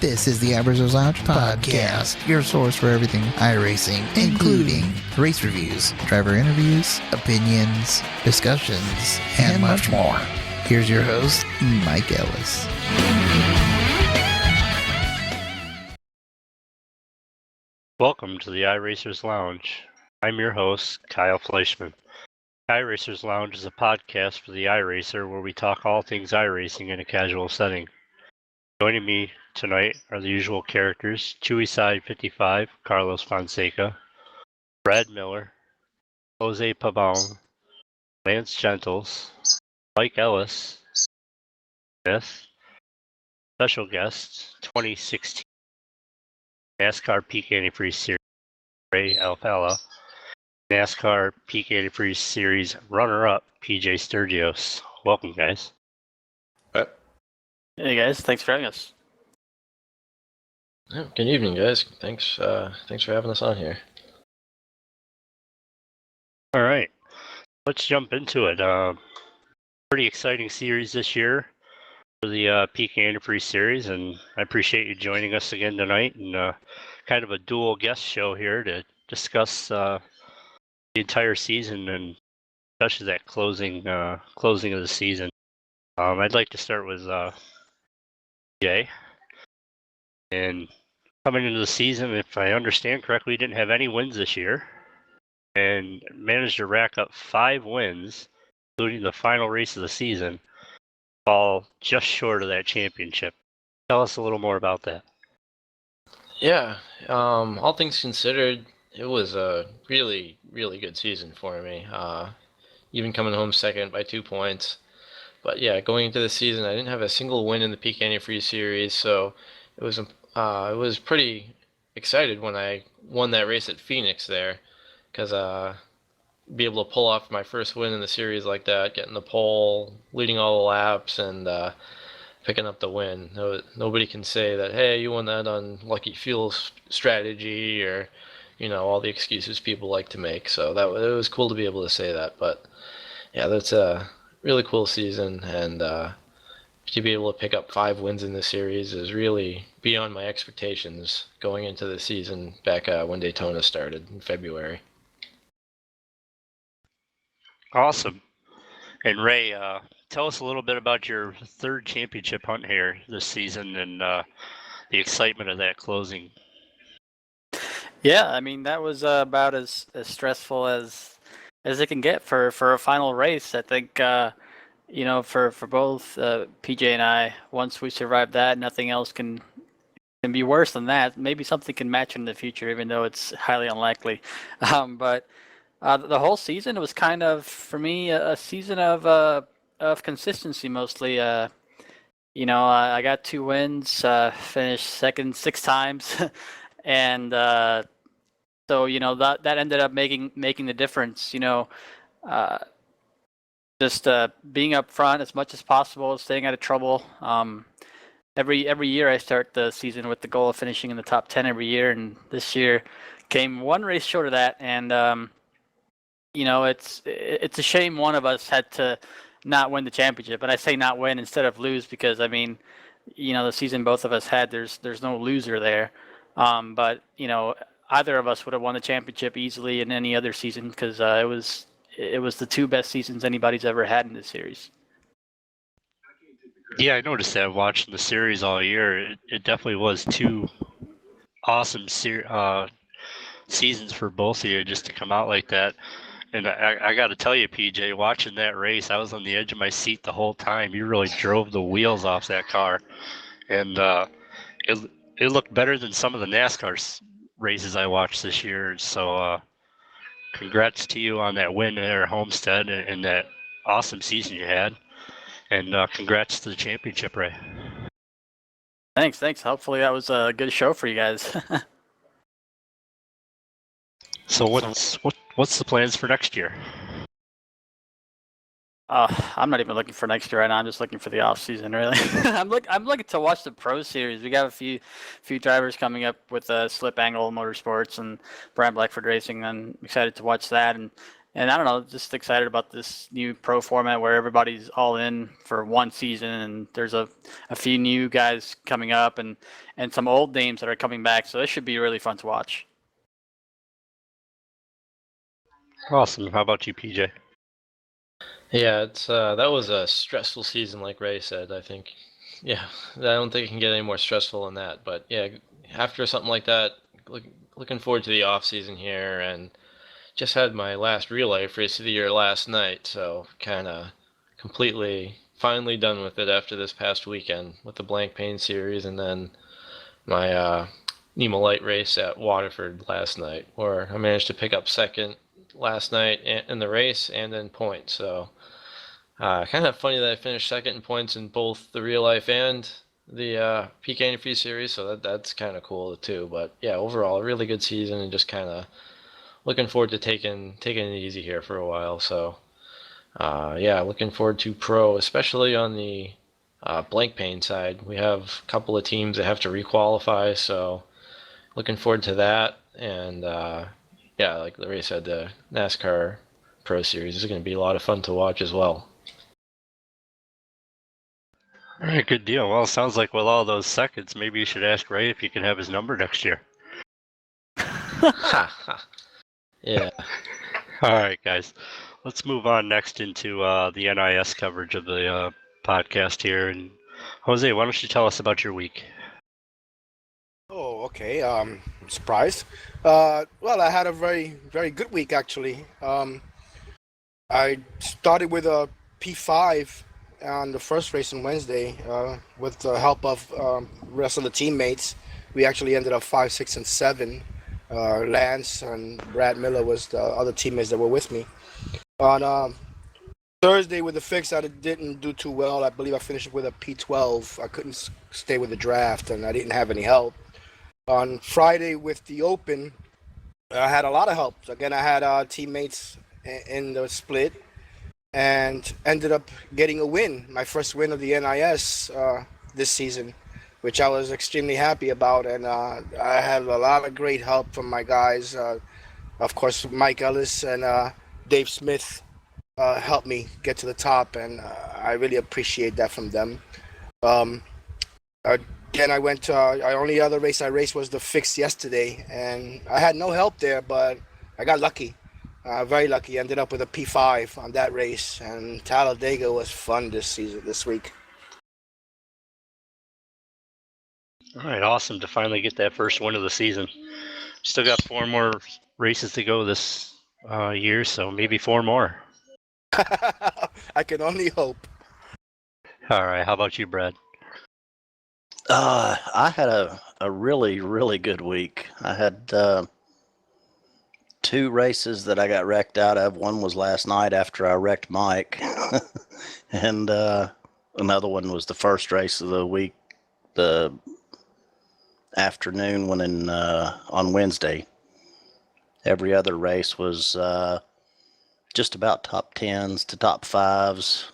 This is the iRacers Lounge podcast, your source for everything iRacing, including race reviews, driver interviews, opinions, discussions, and much more. Here's your host, Mike Ellis. Welcome to the iRacers Lounge. I'm your host, Kyle Fleischman. iRacers Lounge is a podcast for the iRacer where we talk all things iRacing in a casual setting. Joining me tonight are the usual characters, Chewy Side 55, Carlos Fonseca, Brad Miller, Jose Pabon, Lance Gentles, Mike Ellis, Smith, special guest, 2016 NASCAR Peak Antifreeze Series, Ray Alfala, NASCAR Peak Antifreeze Series runner-up, PJ Sturgios. Welcome, guys. Hey guys, thanks for having us. Oh, good evening, guys. Thanks for having us on here. All right, let's jump into it. Pretty exciting series this year for the Peak Antifreeze Series, and I appreciate you joining us again tonight, and kind of a dual guest show here to discuss the entire season and especially that closing of the season. I'd like to start with Jay. And coming into the season, if I understand correctly, didn't have any wins this year and managed to rack up 5 wins, including the final race of the season, fall just short of that championship. Tell us a little more about that. Yeah, all things considered, it was a really, really good season for me. Even coming home second by 2 points. But yeah, going into the season, I didn't have a single win in the Peak Antifreeze Series, so it was pretty excited when I won that race at Phoenix there, because be able to pull off my first win in the series like that, getting the pole, leading all the laps, and picking up the win. Nobody can say that, hey, you won that on lucky fuel strategy, or all the excuses people like to make. So it was cool to be able to say that. But yeah, that's a really cool season, and to be able to pick up 5 wins in the series is really beyond my expectations going into the season back when Daytona started in February. Awesome. And Ray, tell us a little bit about your 3rd championship hunt here this season and the excitement of that closing. Yeah, I mean that was about as stressful as it can get for a final race. I think for both PJ and I, once we survive that, nothing else can be worse than that. Maybe something can match in the future, even though it's highly unlikely. But the whole season was kind of, for me, a season of consistency mostly. I got 2 wins, finished second 6 times, and so that ended up making the difference. Just being up front as much as possible, staying out of trouble. Every year I start the season with the goal of finishing in the top 10 every year, and this year came 1 race short of that. And it's a shame one of us had to not win the championship. But I say not win instead of lose because the season both of us had, there's no loser there. But either of us would have won the championship easily in any other season because it was the 2 best seasons anybody's ever had in this series. Yeah, I noticed that watching the series all year. It definitely was 2 awesome seasons for both of you just to come out like that. And I got to tell you, PJ, watching that race, I was on the edge of my seat the whole time. You really drove the wheels off that car. And it looked better than some of the NASCAR races I watched this year. So congrats to you on that win there at Homestead and that awesome season you had. And congrats to the championship, Ray. Thanks. Hopefully that was a good show for you guys. So what's the plans for next year? I'm not even looking for next year right now. I'm just looking for the off season, really. I'm looking to watch the Pro Series. We got a few drivers coming up with Slip Angle Motorsports and Brian Blackford Racing. I'm excited to watch that, and And I don't know, just excited about this new pro format where everybody's all in for one season, and there's a few new guys coming up and some old names that are coming back. So this should be really fun to watch. Awesome. How about you, PJ? Yeah, it's that was a stressful season, like Ray said. I think, yeah, I don't think it can get any more stressful than that. But yeah, after something like that, looking forward to the off season here, and just had my last real life race of the year last night, so kind of completely finally done with it after this past weekend with the Blank Pain series, and then my Nemo Light race at Waterford last night, where I managed to pick up second last night in the race and in points. So kind of funny that I finished second in points in both the real life and the PK Free series, so that's kind of cool too. But yeah, overall a really good season, and just kind of looking forward to taking it easy here for a while. So yeah, looking forward to pro, especially on the Blank Pain side. We have a couple of teams that have to requalify, so looking forward to that. And yeah, like Larry said, the NASCAR Pro Series is going to be a lot of fun to watch as well. All right, good deal. Well, it sounds like with all those seconds, maybe you should ask Ray if you can have his number next year. Yeah. All right, guys. Let's move on next into the NIS coverage of the podcast here. And Jose, why don't you tell us about your week? Oh, okay. Surprised. Well, I had a very, very good week actually. I started with a P5 on the first race on Wednesday. With the help of rest of the teammates, we actually ended up 5, 6, and 7. Lance and Brad Miller was the other teammates that were with me. On Thursday with the fix, I didn't do too well. I believe I finished with a P12. I couldn't stay with the draft, and I didn't have any help. On Friday with the Open, I had a lot of help. Again, I had teammates in the split and ended up getting a win, my first win of the NIS this season, which I was extremely happy about. And I had a lot of great help from my guys. Of course, Mike Ellis and Dave Smith helped me get to the top, and I really appreciate that from them. Again, I went to only other race I raced was the fix yesterday, and I had no help there, but I got lucky, very lucky. Ended up with a P5 on that race, and Talladega was fun this week. All right, awesome to finally get that first win of the season. Still got 4 more races to go this year, so maybe 4 more. I can only hope. All right, how about you, Brad? I had a really, really good week. I had 2 races that I got wrecked out of. One was last night after I wrecked Mike, and another one was the first race of the week, the afternoon one on Wednesday. Every other race was just about top 10s to top 5s.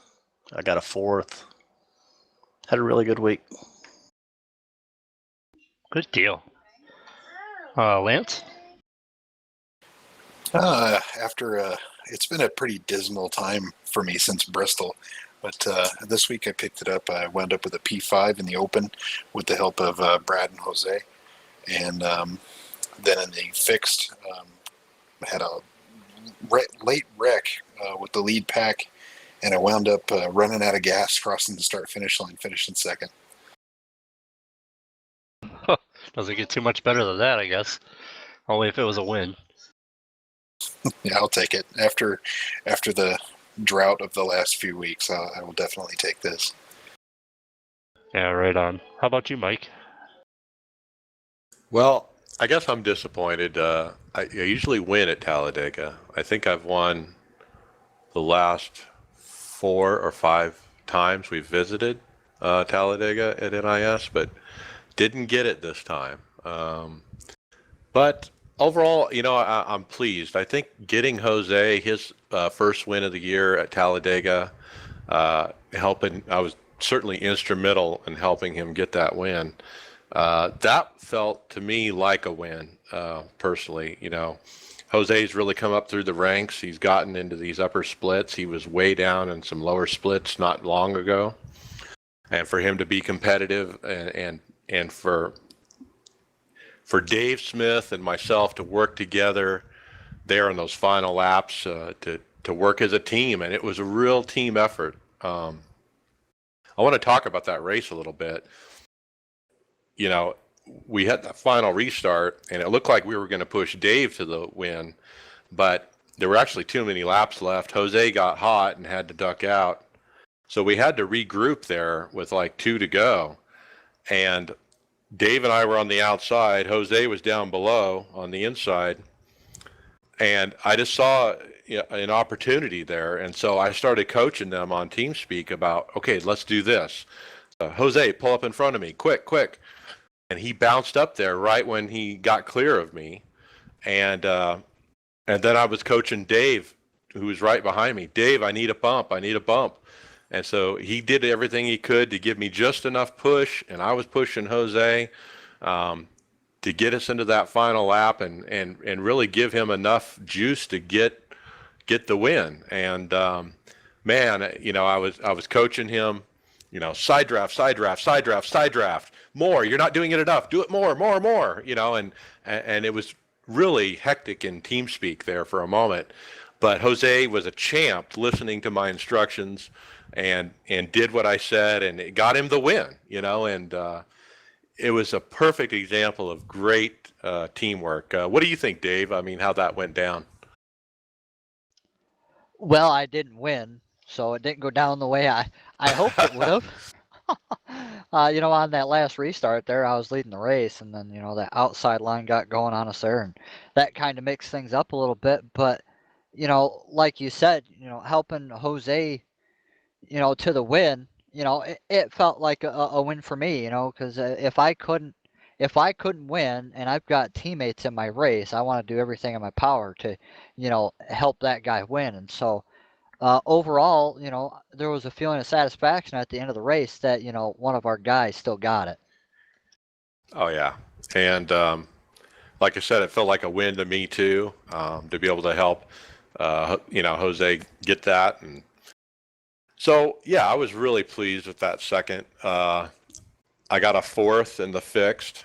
I got a 4th. Had a really good week. Good deal. Lance? It's been a pretty dismal time for me since Bristol, but this week I picked it up. I wound up with a P5 in the Open with the help of Brad and Jose, and then in the fixed, I had a late wreck with the lead pack, and I wound up running out of gas crossing the start-finish line, finishing second. Doesn't get too much better than that, I guess. Only if it was a win. Yeah, I'll take it. After the drought of the last few weeks, I will definitely take this. Yeah, right on. How about you, Mike? Well, I guess I'm disappointed. I usually win at Talladega. I think I've won the last 4 or 5 times we've visited Talladega at NIS, but didn't get it this time. But overall, I'm pleased. I think getting Jose his first win of the year at Talladega, helping, I was certainly instrumental in helping him get that win. That felt to me like a win, personally. Jose's really come up through the ranks. He's gotten into these upper splits. He was way down in some lower splits not long ago. And for him to be competitive and for Dave Smith and myself to work together there in those final laps to work as a team, and it was a real team effort. I want to talk about that race a little bit. You know, we had that final restart, and it looked like we were going to push Dave to the win, but there were actually too many laps left. Jose got hot and had to duck out. So we had to regroup there with like 2 to go. And Dave and I were on the outside. Jose was down below on the inside. And I just saw an opportunity there. And so I started coaching them on TeamSpeak about, okay, let's do this. Jose, pull up in front of me, quick, quick. And he bounced up there right when he got clear of me. And then I was coaching Dave, who was right behind me. Dave, I need a bump. I need a bump. And so he did everything he could to give me just enough push, and I was pushing Jose to get us into that final lap and really give him enough juice to get the win. And man, I was coaching him, side draft, side draft, side draft, side draft. More, you're not doing it enough. Do it more, and it was really hectic in TeamSpeak there for a moment. But Jose was a champ listening to my instructions and did what I said, and it got him the win, and it was a perfect example of great teamwork. What do you think, Dave? I mean, how that went down? Well, I didn't win, so it didn't go down the way I hoped it would have. On that last restart there, I was leading the race, and then, that outside line got going on us there, and that kind of mixed things up a little bit. But, like you said, helping Jose, to the win, it felt like a win for me, because if I couldn't win and I've got teammates in my race, I want to do everything in my power to, help that guy win. And so, overall, there was a feeling of satisfaction at the end of the race that, one of our guys still got it. Oh, yeah. And like I said, it felt like a win to me, too, to be able to help, Jose get that. And so, yeah, I was really pleased with that second. I got a 4th in the fixed,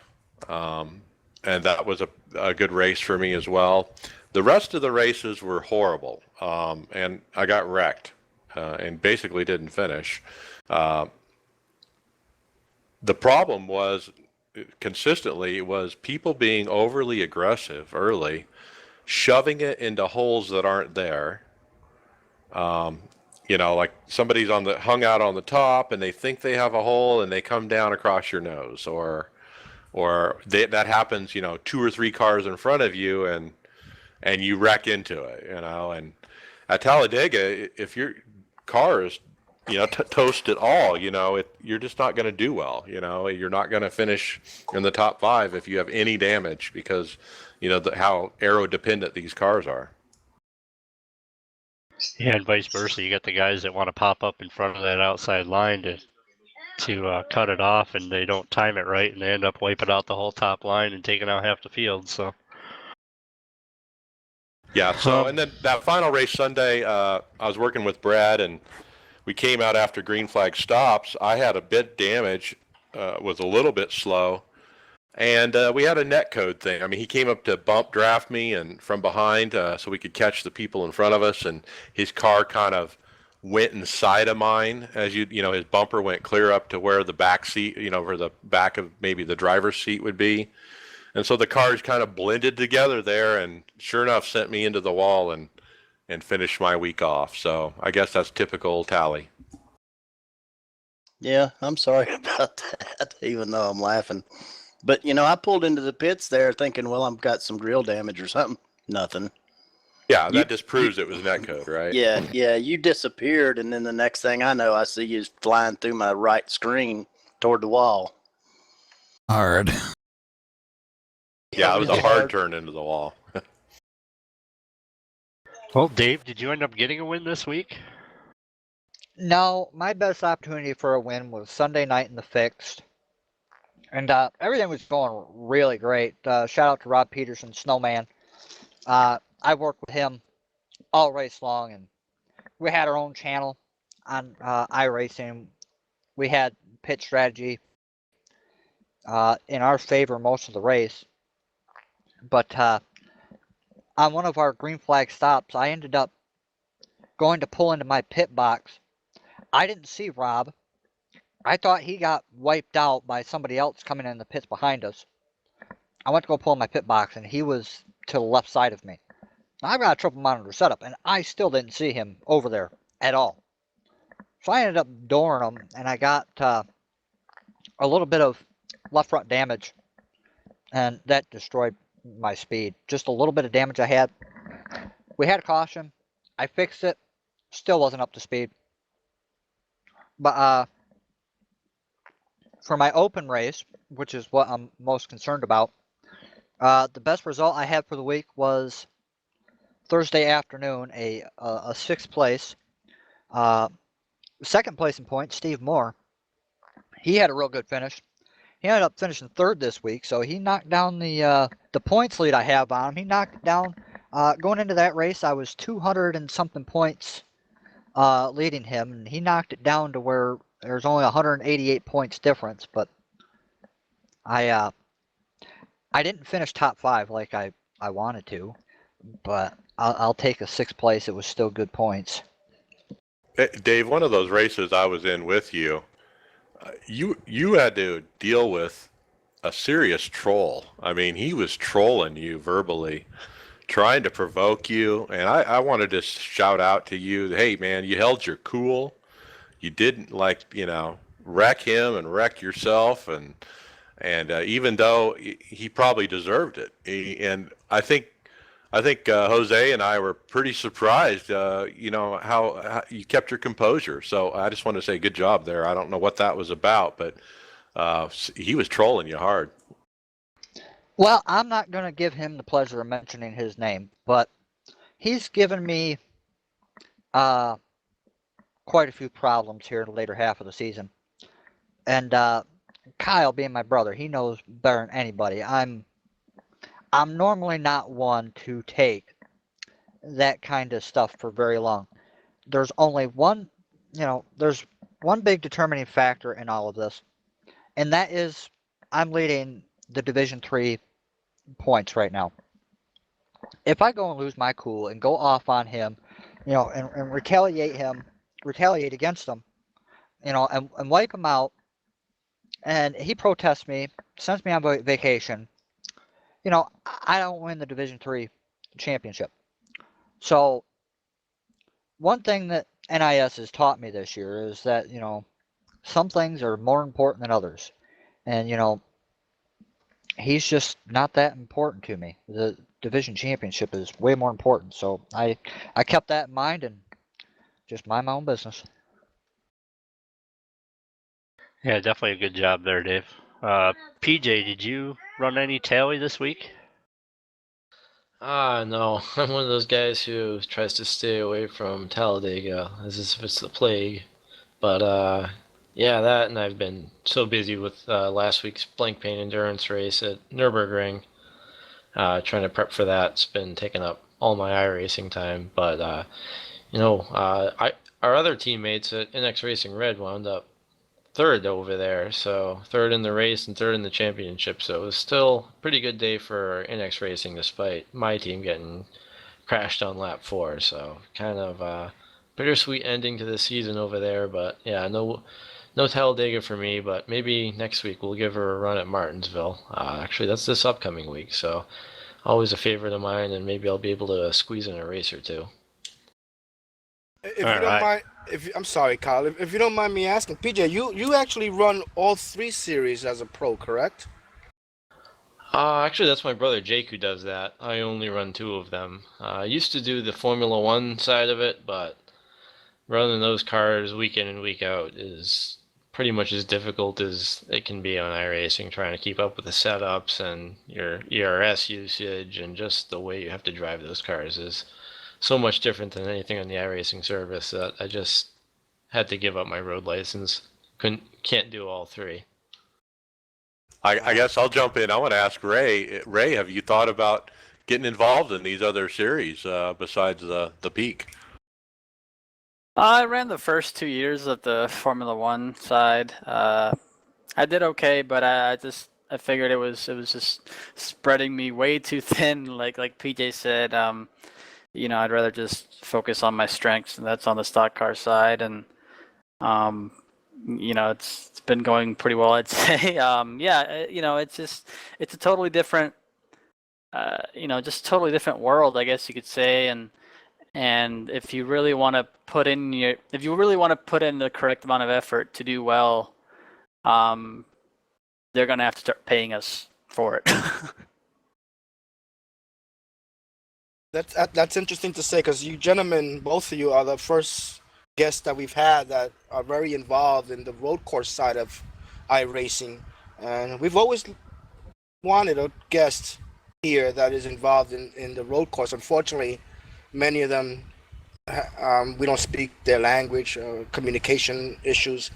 and that was a good race for me as well. The rest of the races were horrible, and I got wrecked and basically didn't finish. The problem was consistently was people being overly aggressive early, shoving it into holes that aren't there. Like somebody's hung out on the top and they think they have a hole and they come down across your nose, or that happens, 2 or 3 cars in front of you and you wreck into it, and at Talladega, if your car is, toast at all, you're just not going to do well, you're not going to finish in the top 5 if you have any damage because, how aero dependent these cars are. Yeah, and vice versa. You got the guys that want to pop up in front of that outside line to cut it off, and they don't time it right, and they end up wiping out the whole top line and taking out half the field. So. Yeah. So, and then that final race Sunday, I was working with Brad, and we came out after green flag stops. I had a bit damage, was a little bit slow, and we had a net code thing. I mean, he came up to bump draft me and from behind so we could catch the people in front of us, and his car kind of went inside of mine as his bumper went clear up to where the back seat, where the back of maybe the driver's seat would be. And so the cars kind of blended together there, and sure enough sent me into the wall and finished my week off. So I guess that's typical Tally. Yeah, I'm sorry about that, even though I'm laughing. But, I pulled into the pits there thinking, well, I've got some grill damage or something. Nothing. Yeah, that just proves it was netcode, right? Yeah, you disappeared, and then the next thing I know, I see you flying through my right screen toward the wall. Hard. Yeah, it was a hard turn into the wall. Well, Dave, did you end up getting a win this week? No, my best opportunity for a win was Sunday night in the fixed. And everything was going really great. Shout out to Rob Peterson, Snowman. I I worked with him all race long, and we had our own channel on iRacing. We had pit strategy in our favor most of the race, but on one of our green flag stops, I ended up going to pull into my pit box. I didn't see Rob. I thought he got wiped out by somebody else coming in the pits behind us. I went to go pull in my pit box, and he was to the left side of me. I've got a triple monitor setup, and I still didn't see him over there at all. So I ended up dooring him, and I got a little bit of left front damage, and that destroyed my speed. Just a little bit of damage I had. We had a caution. I fixed it. Still wasn't up to speed. But for my open race, which is what I'm most concerned about, the best result I had for the week was Thursday afternoon, a sixth place. Second place in points, Steve Moore. He had a real good finish. He ended up finishing third this week, so he knocked down the points lead I have on him. He knocked it down. Going into that race, I was 200 and something points leading him, and he knocked it down to where there's only 188 points difference. But I didn't finish top 5 like I wanted to, but I'll take a 6th place. It was still good points. Dave, one of those races I was in with you, you had to deal with a serious troll. I mean, he was trolling you verbally, trying to provoke you. And I wanted to shout out to you, hey, man, you held your cool. You didn't, wreck him and wreck yourself. And even though he probably deserved it. And I think Jose and I were pretty surprised, how you kept your composure. So I just want to say good job there. I don't know what that was about, but he was trolling you hard. Well, I'm not going to give him the pleasure of mentioning his name, but he's given me quite a few problems here in the later half of the season. And Kyle, being my brother, he knows better than anybody. I'm normally not one to take that kind of stuff for very long. There's only one, there's one big determining factor in all of this, and that is I'm leading the Division 3 points right now. If I go and lose my cool and go off on him, and retaliate against him, and wipe him out, and he protests me, sends me on vacation, I don't win the Division 3 championship. So one thing that NIS has taught me this year is that, some things are more important than others. And, he's just not that important to me. The division championship is way more important. So I kept that in mind and just mind my own business. Yeah, definitely a good job there, Dave. PJ, did you run any tally this week? No. I'm one of those guys who tries to stay away from Talladega as if it's the plague. But yeah, that, and I've been so busy with last week's blank paint endurance race at Nürburgring. Trying to prep for that. It's been taking up all my iRacing time. But our other teammates at NX Racing Red wound up third over there, so third in the race and third in the championship. So it was still a pretty good day for NX Racing despite my team getting crashed on lap 4. So kind of a bittersweet ending to the season over there. But yeah, no Talladega for me, but maybe next week we'll give her a run at Martinsville. Actually, that's this upcoming week, so always a favorite of mine, and maybe I'll be able to squeeze in a race or two. If you don't mind, I'm sorry, Kyle. If you don't mind me asking, PJ, you actually run all 3 series as a pro, correct? Actually, that's my brother Jake who does that. I only run 2 of them. I used to do the Formula 1 side of it, but running those cars week in and week out is pretty much as difficult as it can be on iRacing, trying to keep up with the setups and your ERS usage, and just the way you have to drive those cars is so much different than anything on the iRacing service that I just had to give up my road license. Can't do all 3. I guess I'll jump in. I want to ask Ray. Ray, have you thought about getting involved in these other series besides the Peak? I ran the first 2 years of the Formula One side. I did okay, but I figured it was just spreading me way too thin. Like PJ said, I'd rather just focus on my strengths, and that's on the stock car side. And um, it's been going pretty well, I'd say. It's a totally different, just totally different world, I guess you could say. And if you really want to put in the correct amount of effort to do well, they're gonna have to start paying us for it. That's interesting to say because you gentlemen, both of you, are the first guests that we've had that are very involved in the road course side of iRacing, and we've always wanted a guest here that is involved in the road course. Unfortunately, many of them we don't speak their language or communication issues.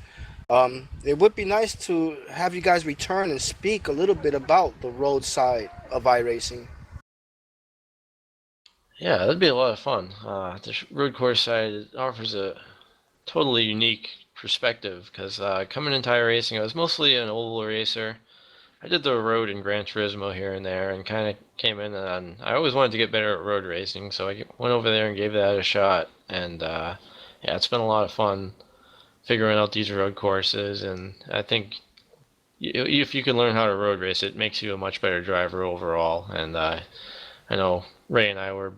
It would be nice to have you guys return and speak a little bit about the road side of iRacing. Yeah, that'd be a lot of fun. The road course side offers a totally unique perspective because coming into iRacing, I was mostly an oval racer. I did the road and Gran Turismo here and there, and kind of came in and I always wanted to get better at road racing, so I went over there and gave that a shot. And yeah, it's been a lot of fun figuring out these road courses, and I think if you can learn how to road race, it makes you a much better driver overall. And I know Ray and I were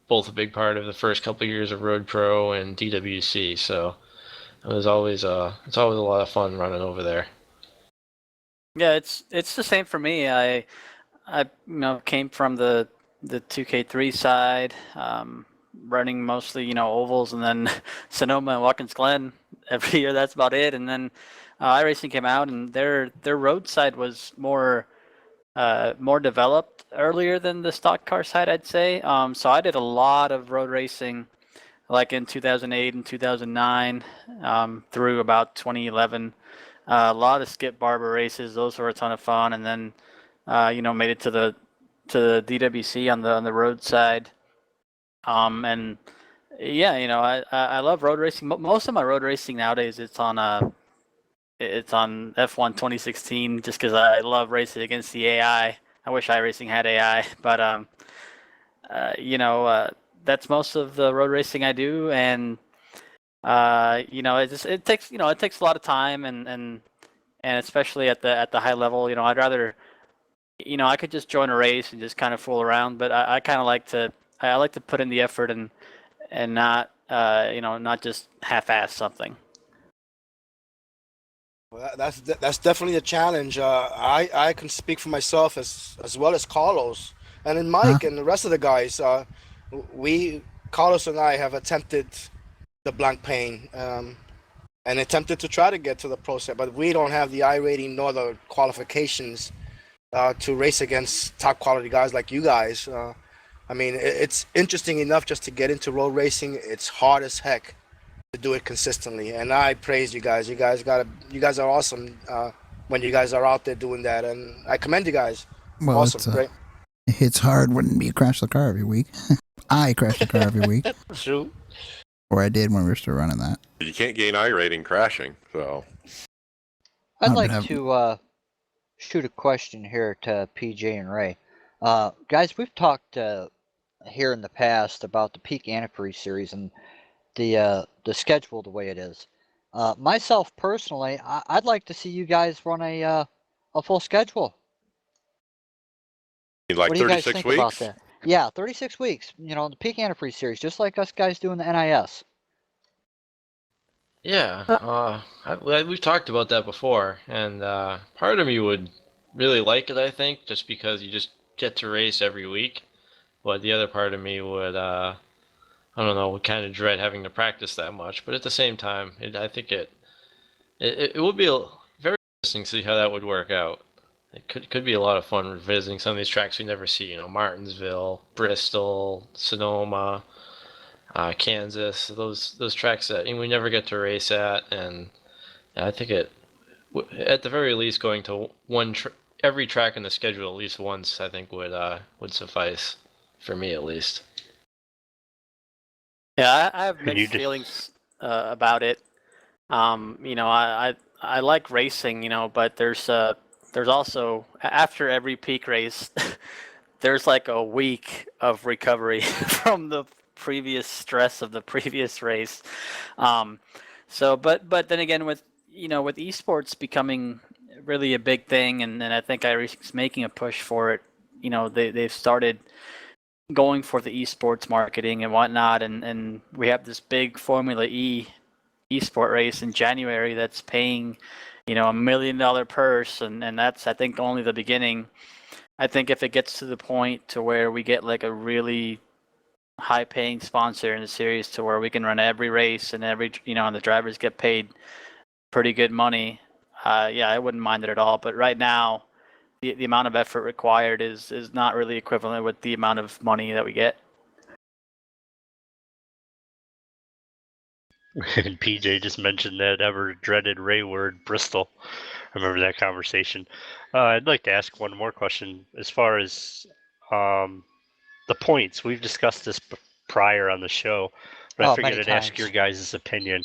both a big part of the first couple of years of Road Pro and DWC, so it's always a lot of fun running over there. Yeah, it's the same for me. I came from the 2K3 side, running mostly ovals, and then Sonoma and Watkins Glen every year. That's about it. And then iRacing came out, and their road side was more developed earlier than the stock car side, I'd say. So I did a lot of road racing, like in 2008 and 2009, through about 2011. A lot of Skip Barber races; those were a ton of fun. And then, made it to the DWC on the road side. And yeah, I love road racing. Most of my road racing nowadays, it's on F1 2016, just because I love racing against the AI. I wish iRacing had AI, but that's most of the road racing I do, and it takes a lot of time, and especially at the high level, I'd rather, I could just join a race and just kind of fool around, but I kind of I like to put in the effort and not not just half-ass something. Well, that's definitely a challenge. I can speak for myself as well as Carlos, and then Mike and the rest of the guys. Carlos and I have attempted the blank pane, and attempted to try to get to the pro set, but we don't have the I rating nor the qualifications to race against top quality guys like you guys. I mean, it's interesting enough just to get into road racing. It's hard as heck to do it consistently, and I praise you guys. You guys are awesome when you guys are out there doing that, and I commend you guys. Well, awesome, great. It's hard when you crash the car every week. I crash the car every week. Shoot. Or I did when we were still running that. You can't gain I rating crashing, so. I'd like to shoot a question here to PJ and Ray. Guys, we've talked here in the past about the Peak Antifreeze series and the schedule the way it is. Myself personally, I'd like to see you guys run a full schedule. Like what do you guys 36 think weeks? about that? Yeah, 36 weeks. The Peak Antifreeze series, just like us guys doing the NIS. Yeah, we've talked about that before, and part of me would really like it, I think, just because you just get to race every week. But the other part of me would, I don't know, would kind of dread having to practice that much. But at the same time, I think it would be very interesting to see how that would work out. It could be a lot of fun visiting some of these tracks we never see. Martinsville, Bristol, Sonoma, Kansas. Those tracks that we never get to race at, and I think at the very least, going to every track in the schedule at least once, I think would suffice. for me at least. Yeah, I have Could you mixed just- feelings about it. I like racing, but there's also after every peak race, there's like a week of recovery from the previous stress of the previous race. But then again, with with esports becoming really a big thing, and I think iRacing's making a push for it. They've started going for the esports marketing and whatnot, and we have this big Formula E esport race in January that's paying, $1 million purse, and that's, I think, only the beginning. I think if it gets to the point to where we get like a really high paying sponsor in the series to where we can run every race and and the drivers get paid pretty good money, yeah, I wouldn't mind it at all. But right now, the amount of effort required is not really equivalent with the amount of money that we get. And PJ just mentioned that ever dreaded Ray word, Bristol. I remember that conversation. I'd like to ask one more question as far as the points. We've discussed this prior on the show, but I figured many I'd ask your guys' opinion.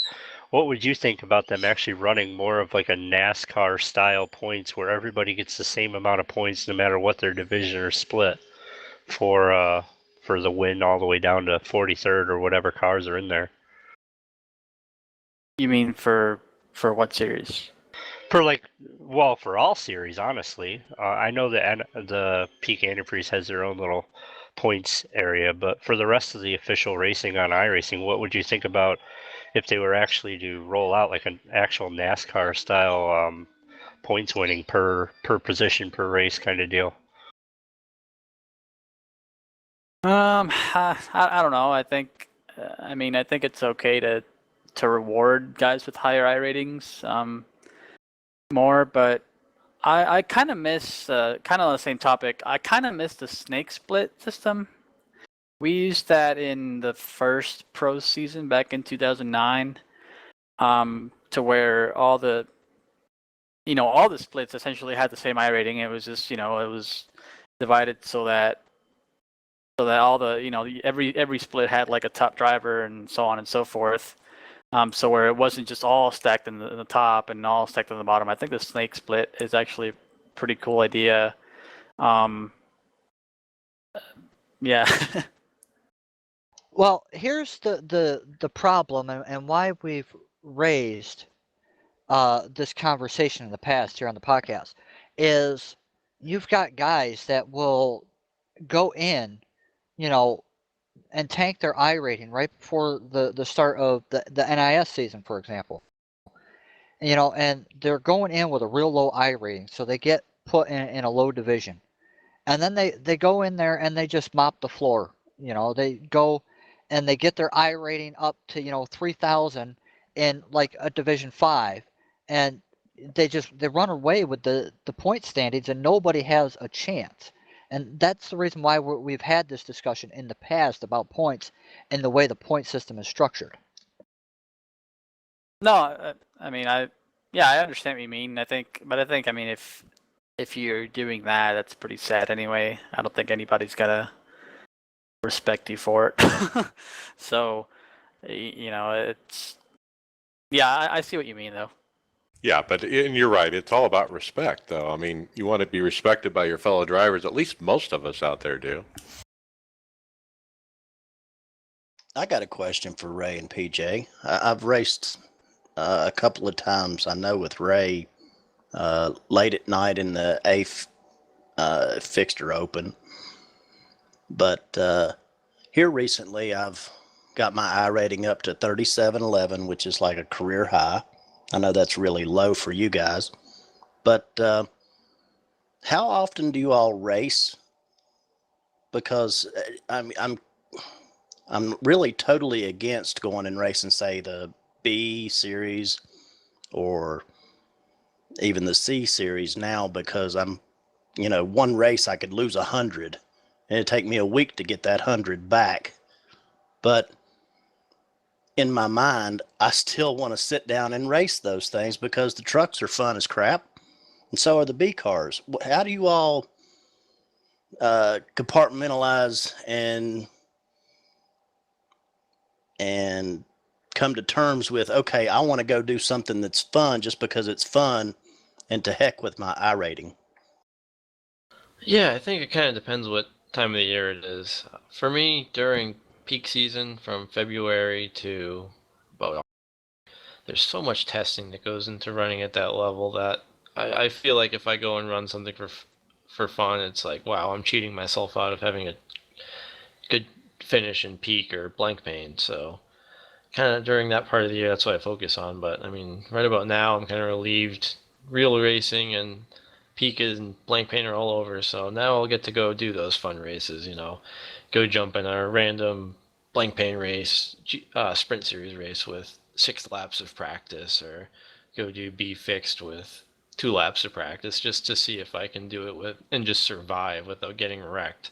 What would you think about them actually running more of like a NASCAR style points where everybody gets the same amount of points no matter what their division or split for the win all the way down to 43rd or whatever cars are in there? You mean for what series? For all series, honestly. I know that the Peak Antifreeze has their own little points area, but for the rest of the official racing on iRacing, what would you think about if they were actually to roll out like an actual NASCAR style points winning per position per race kind of deal? I don't know. I think, I think it's okay to reward guys with higher I ratings more, but I kind of miss, kind of on the same topic, I kind of miss the snake split system. We used that in the first pro season back in 2009, to where all the splits essentially had the same I rating. It was just, it was divided so that all the, every split had like a top driver and so on and so forth. So where it wasn't just all stacked in the top and all stacked on the bottom. I think the snake split is actually a pretty cool idea. Yeah. Well, here's the problem and why we've raised this conversation in the past here on the podcast is you've got guys that will go in, and tank their I rating right before the start of the NIS season, for example. And they're going in with a real low I rating, so they get put in a low division. And then they go in there and they just mop the floor. They go and they get their I rating up to 3,000 in like a Division 5, and they run away with the point standings, and nobody has a chance. And that's the reason why we've had this discussion in the past about points and the way the point system is structured. No, I understand what you mean. I think, if you're doing that, that's pretty sad anyway. I don't think anybody's gonna respect you for it. So, it's, yeah, I see what you mean though. Yeah, and you're right. It's all about respect, though. I mean, you want to be respected by your fellow drivers. At least most of us out there do. I got a question for Ray and PJ. I've raced a couple of times, I know, with Ray late at night in the eighth Fixture Open. But here recently, I've got my I rating up to 3711, which is like a career high. I know that's really low for you guys. But how often do you all race? Because I'm really totally against going and racing, say, the B series or even the C series now, because I'm, one race I could lose 100 and it'd take me a week to get that 100 back. But in my mind, I still want to sit down and race those things because the trucks are fun as crap, and so are the B cars. How do you all compartmentalize and come to terms with, okay, I want to go do something that's fun just because it's fun, and to heck with my iRating. Yeah, I think it kind of depends what time of the year it is. For me, during peak season from February to about, there's so much testing that goes into running at that level that I feel like if I go and run something for fun, it's like, wow, I'm cheating myself out of having a good finish in peak or blank pain. So kind of during that part of the year, that's what I focus on. But I mean, right about now, I'm kind of relieved. Real racing and peak and blank paint are all over, so now I'll get to go do those fun races. Go jump in a random blank paint race, sprint series race with 6 laps of practice, or go do B fixed with 2 laps of practice, just to see if I can do it and just survive without getting wrecked.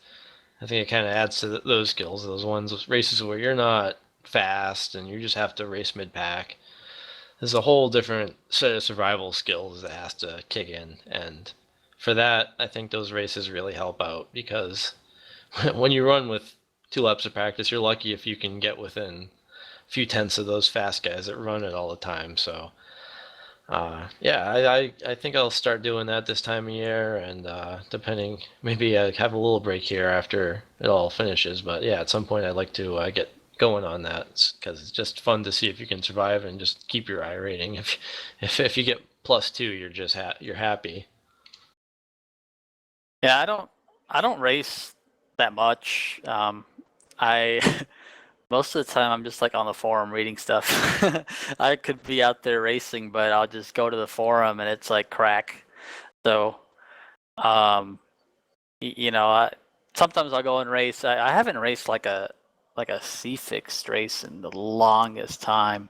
I think it kind of adds to those skills, those races where you're not fast and you just have to race mid pack. There's a whole different set of survival skills that has to kick in, and for that, I think those races really help out, because when you run with 2 laps of practice, you're lucky if you can get within a few tenths of those fast guys that run it all the time. So yeah, I think I'll start doing that this time of year, and depending, maybe I have a little break here after it all finishes. But yeah, at some point I'd like to get going on that, because it's just fun to see if you can survive and just keep your iRating. If you get +2, you're just you're happy. Yeah, I don't race that much. I most of the time I'm just like on the forum reading stuff. I could be out there racing, but I'll just go to the forum and it's like crack. So, sometimes I'll go and race. I haven't raced like a C fixed race in the longest time.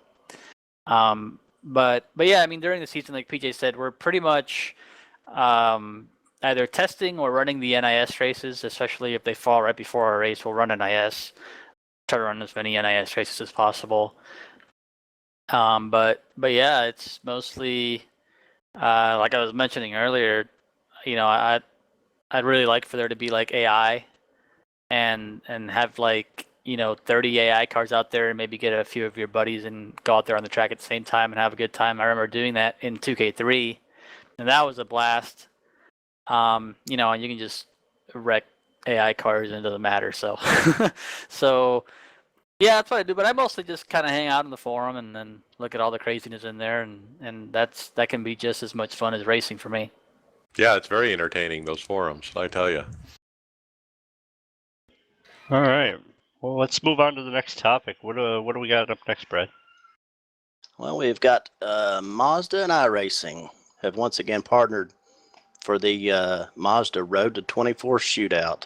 But yeah, I mean, during the season, like PJ said, we're pretty much either testing or running the NIS races, especially if they fall right before our race. We'll run NIS, try to run as many NIS races as possible. But yeah, it's mostly like I was mentioning earlier. I'd really like for there to be like AI and have like 30 AI cars out there, and maybe get a few of your buddies and go out there on the track at the same time and have a good time. I remember doing that in 2K3, and that was a blast. And you can just wreck AI cars and it doesn't matter. So, so yeah, that's what I do. But I mostly just kind of hang out in the forum and then look at all the craziness in there, and that can be just as much fun as racing for me. Yeah, it's very entertaining, those forums, I tell you. All right. Well, let's move on to the next topic. What do we got up next, Brad? Well, we've got Mazda and iRacing have once again partnered for the Mazda Road to 24 shootout.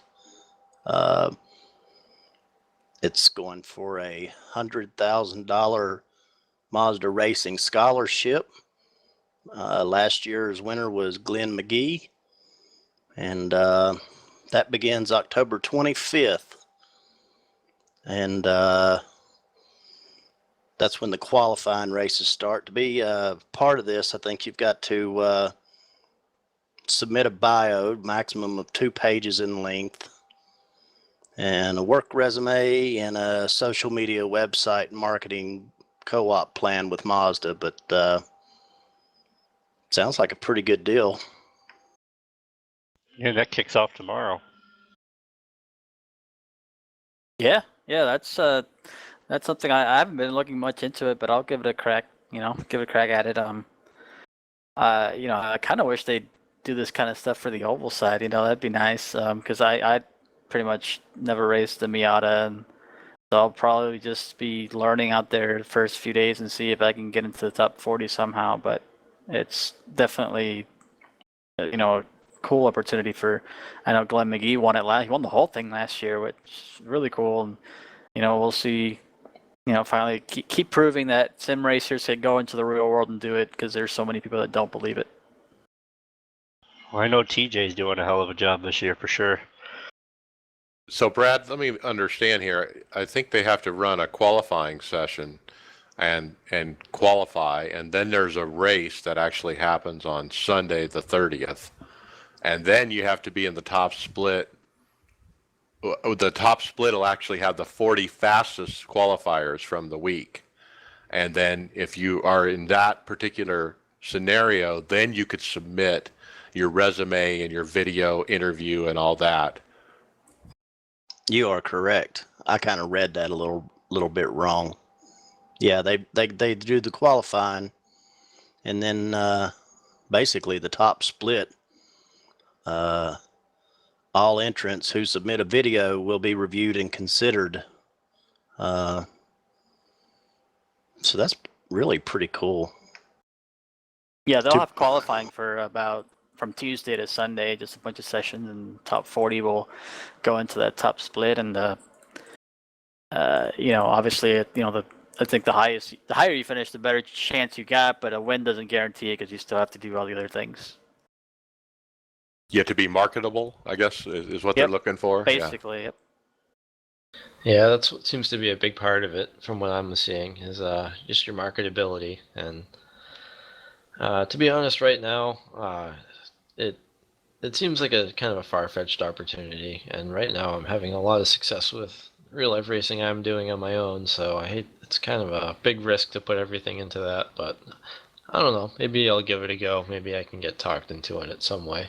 It's going for a $100,000 Mazda Racing scholarship. Last year's winner was Glenn McGee, and that begins October 25th. And that's when the qualifying races start. To be part of this, I think you've got to submit a bio, maximum of 2 pages in length, and a work resume, and a social media website and marketing co-op plan with Mazda. But sounds like a pretty good deal. Yeah, that kicks off tomorrow. Yeah, that's something I haven't been looking much into it, but I'll give it a crack. Give it a crack at it. I kind of wish they'd do this kind of stuff for the oval side. That'd be nice. Because I pretty much never raced the Miata, and so I'll probably just be learning out there the first few days and see if I can get into the top 40 somehow. But it's definitely, a cool opportunity for. I know Glenn McGee won it he won the whole thing last year, which is really cool. And we'll see. Finally keep proving that sim racers can go into the real world and do it, because there's so many people that don't believe it. Well, I know TJ's doing a hell of a job this year for sure. So, Brad, let me understand here. I think they have to run a qualifying session and qualify, and then there's a race that actually happens on Sunday the 30th. And then you have to be in the top split the top split will actually have the 40 fastest qualifiers from the week. And then if you are in that particular scenario, then you could submit your resume and your video interview and all that. You are correct. I kind of read that a little bit wrong. Yeah, they do the qualifying, and then basically the top split. All entrants who submit a video will be reviewed and considered. So that's really pretty cool. Yeah, they'll have qualifying for about from Tuesday to Sunday, just a bunch of sessions, and top 40 will go into that top split. And obviously, I think the higher you finish, the better chance you got. But a win doesn't guarantee it because you still have to do all the other things. You have to be marketable, I guess, is what they're looking for. Basically, yep. Yeah, that's what seems to be a big part of it, from what I'm seeing, is just your marketability. And to be honest, right now, it seems like a kind of a far-fetched opportunity. And right now, I'm having a lot of success with real-life racing I'm doing on my own. So it's kind of a big risk to put everything into that. But I don't know. Maybe I'll give it a go. Maybe I can get talked into it some way.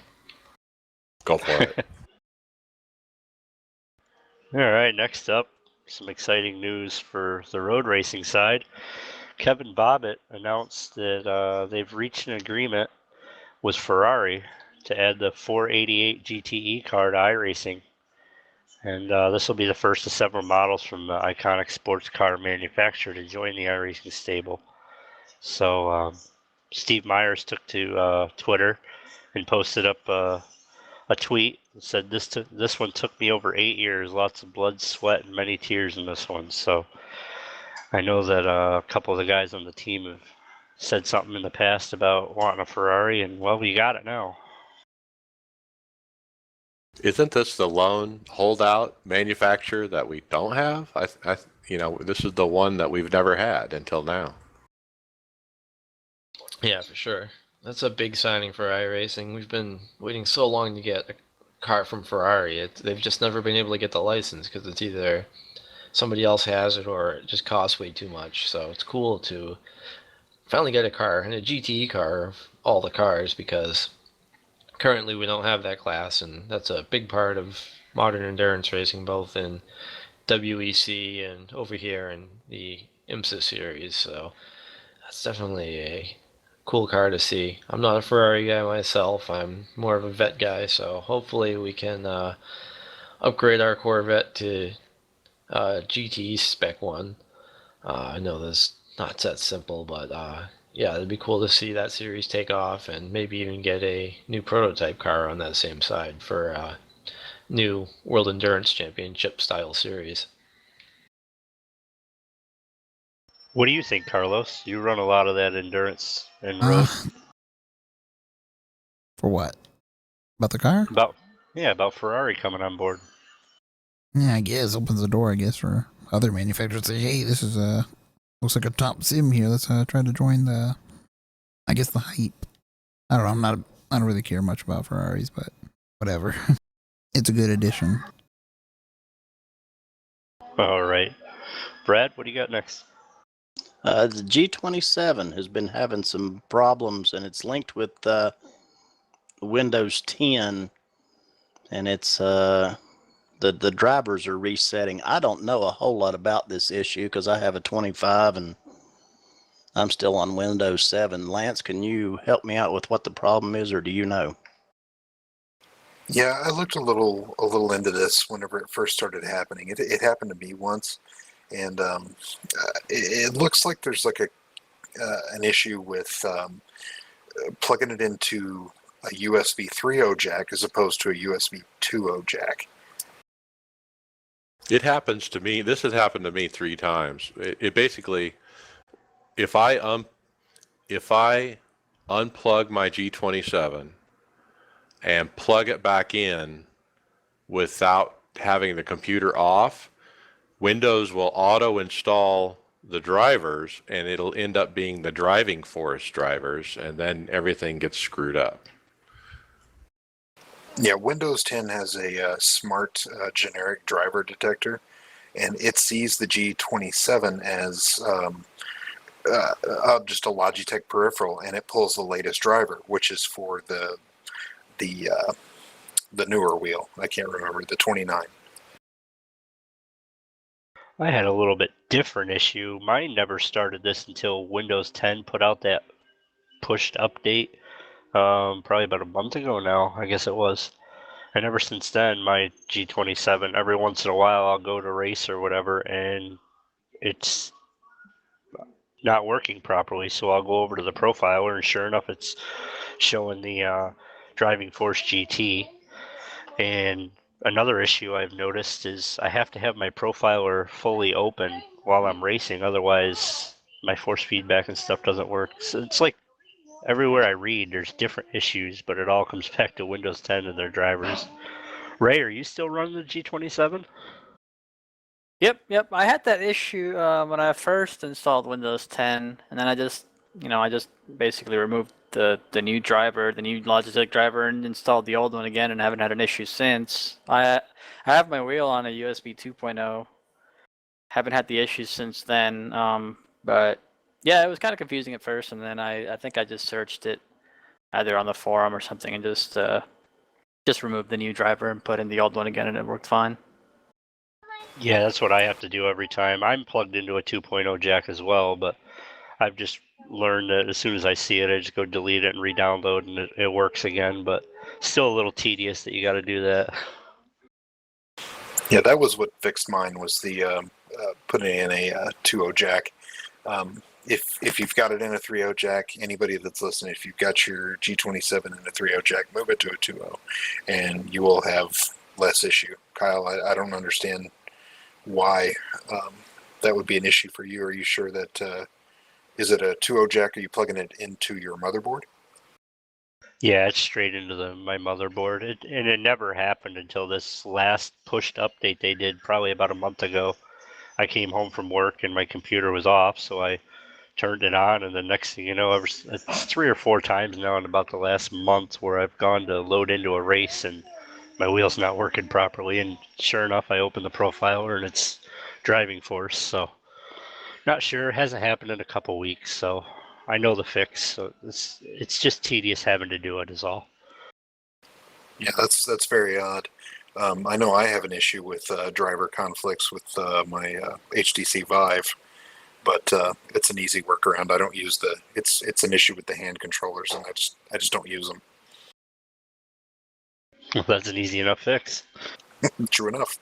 Go for it. All right, next up, some exciting news for the road racing side. Kevin Bobbitt announced that they've reached an agreement with Ferrari to add the 488 GTE car to iRacing. And this will be the first of several models from the iconic sports car manufacturer to join the iRacing stable. So Steve Myers took to Twitter and posted up a tweet that said, this one took me over 8 years, lots of blood, sweat, and many tears in this one. So I know that a couple of the guys on the team have said something in the past about wanting a Ferrari, and well, we got it now. Isn't this the lone holdout manufacturer that we don't have? This is the one that we've never had until now. Yeah, for sure. That's a big signing for iRacing. We've been waiting so long to get a car from Ferrari. They've just never been able to get the license because it's either somebody else has it or it just costs way too much. So it's cool to finally get a car, and a GTE car of all the cars, because currently we don't have that class, and that's a big part of modern endurance racing, both in WEC and over here in the IMSA series. So that's definitely a cool car to see. I'm not a Ferrari guy myself. I'm more of a vet guy, so hopefully we can upgrade our Corvette to GTE Spec 1. I know that's not that simple, but yeah, it'd be cool to see that series take off, and maybe even get a new prototype car on that same side for a new World Endurance Championship style series. What do you think, Carlos? You run a lot of that endurance and road. For what? About the car? About Ferrari coming on board. Yeah, I guess opens the door, I guess, for other manufacturers to say, hey, this is looks like a top sim here. Let's try to join the hype. I don't know. I don't really care much about Ferraris, but whatever. It's a good addition. All right, Brad, what do you got next? The G27 has been having some problems, and it's linked with Windows 10, and it's the drivers are resetting. I don't know a whole lot about this issue because I have a 25 and I'm still on Windows 7. Lance, can you help me out with what the problem is, or do you know? Yeah, I looked a little into this whenever it first started happening. It happened to me once, and it looks like there's like an issue with plugging it into a USB 3.0 jack as opposed to a USB 2.0 jack. It happens to me. This has happened to me 3 times. It basically, if I unplug my G27 and plug it back in without having the computer off, Windows will auto install the drivers, and it'll end up being the driving force drivers, and then everything gets screwed up. Yeah, Windows 10 has a smart generic driver detector, and it sees the G27 as just a Logitech peripheral, and it pulls the latest driver, which is for the newer wheel. I can't remember, the 29. I had a little bit different issue. Mine never started this until Windows 10 put out that pushed update, probably about a month ago now, I guess it was. And ever since then, my G27, every once in a while, I'll go to race or whatever, and it's not working properly. So I'll go over to the profiler, and sure enough, it's showing the Driving Force GT. And another issue I've noticed is I have to have my profiler fully open while I'm racing, otherwise my force feedback and stuff doesn't work. So it's like everywhere I read, there's different issues, but it all comes back to Windows 10 and their drivers. Ray, are you still running the G27? Yep. I had that issue when I first installed Windows 10, and then I just basically removed the new driver, the new Logitech driver, and installed the old one again, and haven't had an issue since. I have my wheel on a USB 2.0. Haven't had the issues since then. But yeah, it was kind of confusing at first, and then I think I just searched it either on the forum or something, and just removed the new driver and put in the old one again, and it worked fine. Yeah, that's what I have to do every time. I'm plugged into a 2.0 jack as well, but I've just learned that as soon as I see it, I just go delete it and re-download, and it works again. But still a little tedious that you got to do that. Yeah, that was what fixed mine, was the putting in a 2.0 jack. If you've got it in a 3.0 jack, anybody that's listening, if you've got your G27 in a 3.0 jack, move it to a 2.0, and you will have less issue. Kyle, I don't understand why that would be an issue for you. Are you sure that is it a 2.0 jack? Are you plugging it into your motherboard? Yeah, it's straight into my motherboard. And it never happened until this last pushed update they did probably about a month ago. I came home from work and my computer was off, so I turned it on, and the next thing you know, it's 3 or 4 times now in about the last month where I've gone to load into a race and my wheel's not working properly, and sure enough, I open the profiler and it's Driving Force. So not sure. It hasn't happened in a couple weeks, so I know the fix. So it's just tedious having to do it is all. Yeah, that's very odd. I know I have an issue with driver conflicts with my HTC Vive, but it's an easy workaround. I don't use it's an issue with the hand controllers, and I just don't use them. Well, that's an easy enough fix. True enough.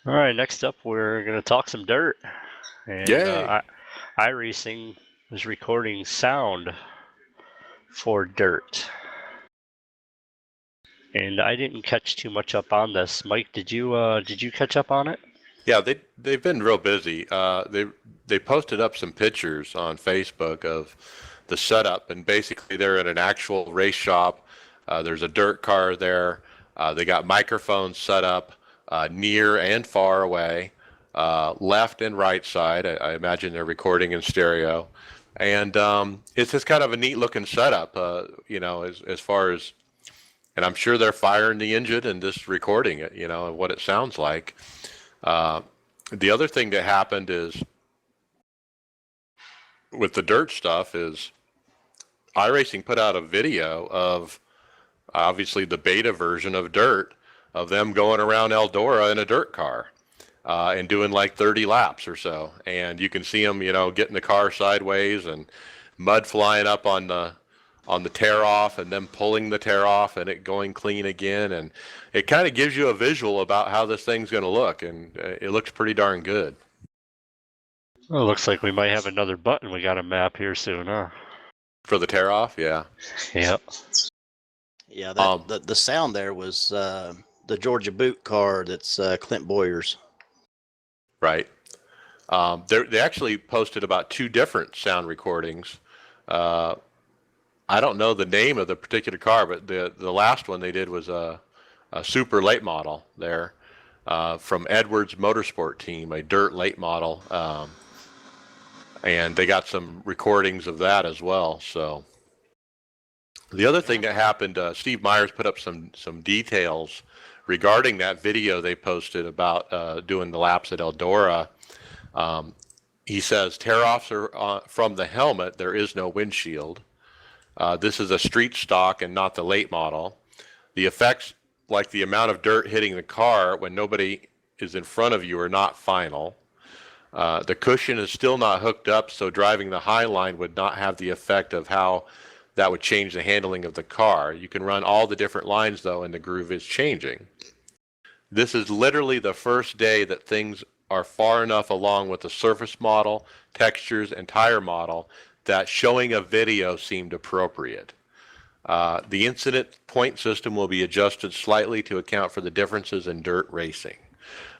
All right, next up, we're going to talk some dirt. And iRacing is recording sound for dirt. And I didn't catch too much up on this. Mike, did you catch up on it? Yeah, they've been real busy. They posted up some pictures on Facebook of the setup, and basically they're in an actual race shop. There's a dirt car there. They got microphones set up near and far away, left and right side. I imagine they're recording in stereo, and it's just kind of a neat looking setup. As far as, and I'm sure they're firing the engine and just recording it. What it sounds like. The other thing that happened is with the dirt stuff is iRacing put out a video of obviously the beta version of dirt, of them going around Eldora in a dirt car and doing like 30 laps or so. And you can see them, getting the car sideways and mud flying up on the tear off, and them pulling the tear off and it going clean again. And it kind of gives you a visual about how this thing's going to look, and it looks pretty darn good. Well, it looks like we might have another button we got to map here soon, huh? For the tear off, yeah. Yep. Yeah, the sound there was the Georgia Boot car that's Clint Boyer's. Right. They actually posted about 2 different sound recordings. I don't know the name of the particular car, but the last one they did was a super late model there from Edwards Motorsport Team, a dirt late model. And they got some recordings of that as well. So The other thing that happened, Steve Myers put up some details regarding that video they posted about doing the laps at Eldora. He says tear-offs are from the helmet. There is no windshield. This is a street stock and not the late model. The effects, like the amount of dirt hitting the car when nobody is in front of you, are not final. The cushion is still not hooked up, so driving the high line would not have the effect of how that would change the handling of the car. You can run all the different lines though, and the groove is changing. This is literally the first day that things are far enough along with the surface model, textures, and tire model that showing a video seemed appropriate. The incident point system will be adjusted slightly to account for the differences in dirt racing.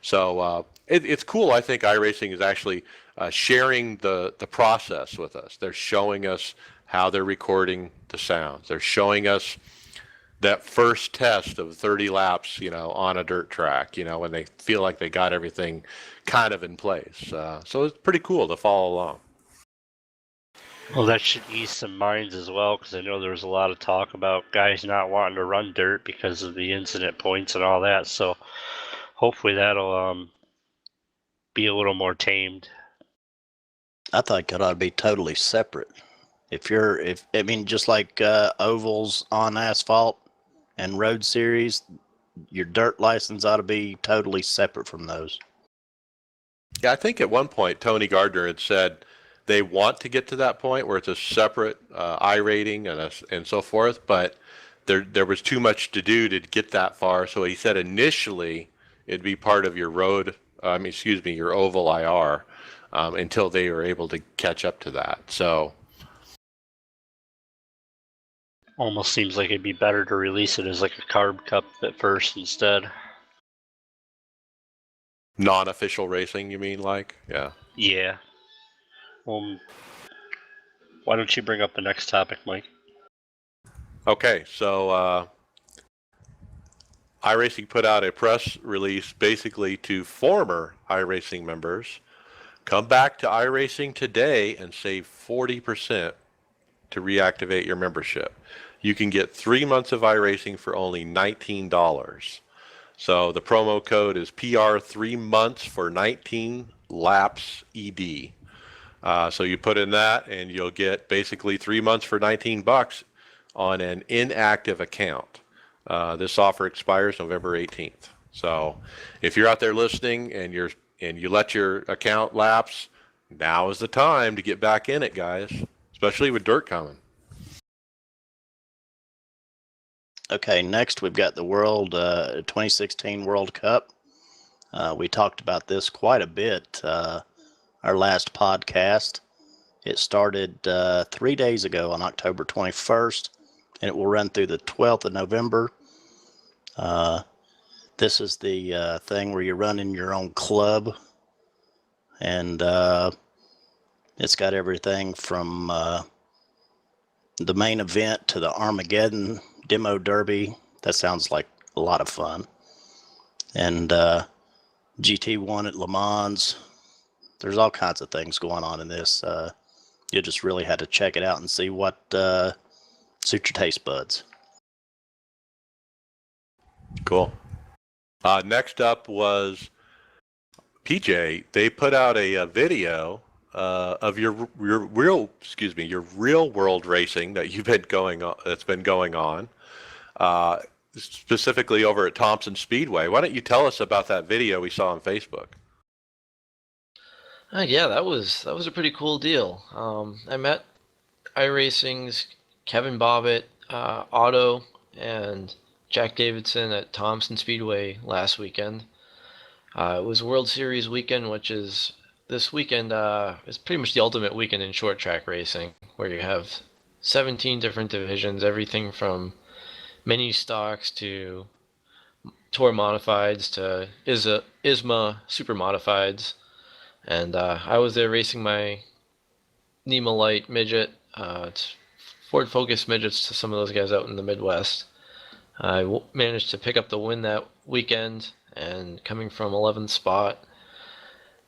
So it's cool. I think iRacing is actually sharing the process with us. They're showing us how they're recording the sounds. They're showing us that first test of 30 laps, on a dirt track, when they feel like they got everything kind of in place. So it's pretty cool to follow along. Well, that should ease some minds as well, because I know there was a lot of talk about guys not wanting to run dirt because of the incident points and all that. So hopefully that'll be a little more tamed. I think it ought to be totally separate. Just like ovals on asphalt and road series, your dirt license ought to be totally separate from those. Yeah, I think at one point Tony Gardner had said they want to get to that point where it's a separate I rating and so forth, but there was too much to do to get that far. So he said initially it'd be part of your your oval IR until they were able to catch up to that. So Almost seems like it'd be better to release it as like a carb cup at first instead. non-official racing, you mean, like? Yeah. Yeah. Why don't you bring up the next topic, Mike? Okay, so iRacing put out a press release basically to former iRacing members. Come back to iRacing today and save 40% to reactivate your membership. You can get 3 months of iRacing for only $19. So the promo code is PR 3 months for 19 laps ED. So you put in that and you'll get basically 3 months for $19 on an inactive account. This offer expires November 18th. So if you're out there listening and you let your account lapse, now is the time to get back in it, guys, especially with dirt coming. Okay, next we've got the 2016 World Cup. We talked about this quite a bit our last podcast. It started 3 days ago on October 21st, and it will run through the 12th of November. This is the thing where you run in your own club, and it's got everything from the main event to the Armageddon Demo Derby. That sounds like a lot of fun. And GT1 at Le Mans. There's all kinds of things going on in this. You just really had to check it out and see what suits your taste buds. Cool. Next up was PJ. They put out a video of your real world racing that you've been going on, specifically over at Thompson Speedway. Why don't you tell us about that video we saw on Facebook? Yeah, that was a pretty cool deal. I met iRacing's Kevin Bobbitt, Otto, and Jack Davidson at Thompson Speedway last weekend. It was World Series weekend, which is this weekend is pretty much the ultimate weekend in short track racing, where you have 17 different divisions, everything from mini stocks to Tour modifieds to ISMA super modifieds. And I was there racing my NEMA Light midget. It's Ford Focus midgets to some of those guys out in the Midwest. I managed to pick up the win that weekend, and coming from 11th spot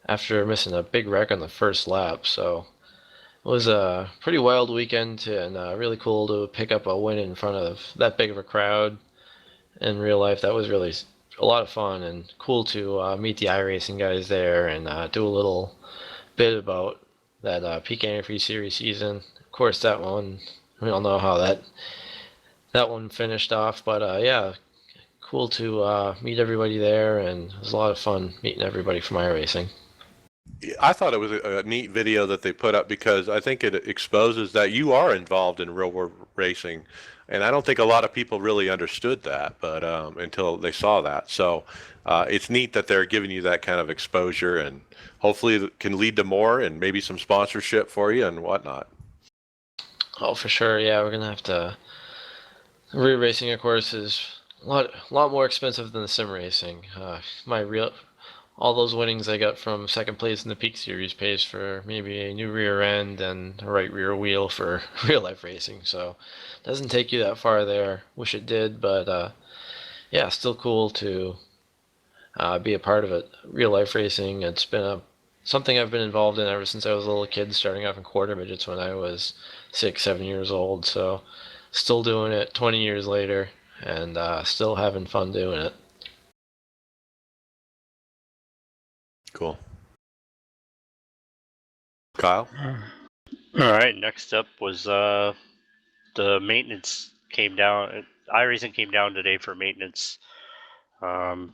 after missing a big wreck on the first lap. So was a pretty wild weekend and really cool to pick up a win in front of that big of a crowd in real life. That was really a lot of fun and cool to meet the iRacing guys there and do a little bit about that PK Free Series season. Of course, that one, we all know how that one finished off, but yeah, cool to meet everybody there, and it was a lot of fun meeting everybody from iRacing. I thought it was a neat video that they put up because I think it exposes that you are involved in real world racing, and I don't think a lot of people really understood that, but until they saw that. So it's neat that they're giving you that kind of exposure, and hopefully it can lead to more and maybe some sponsorship for you and whatnot. Oh, for sure. Yeah, we're gonna have to. Real racing, of course, is a lot more expensive than the sim racing. All those winnings I got from second place in the Peak Series pays for maybe a new rear end and a right rear wheel for real life racing. So it doesn't take you that far there. Wish it did, but yeah, still cool to be a part of it. Real life racing. It's been something I've been involved in ever since I was a little kid, starting off in quarter midgets when I was 6, 7 years old. So still doing it 20 years later and still having fun doing it. Cool. Kyle? All right. Next up was the maintenance came down. iRacing came down today for maintenance. For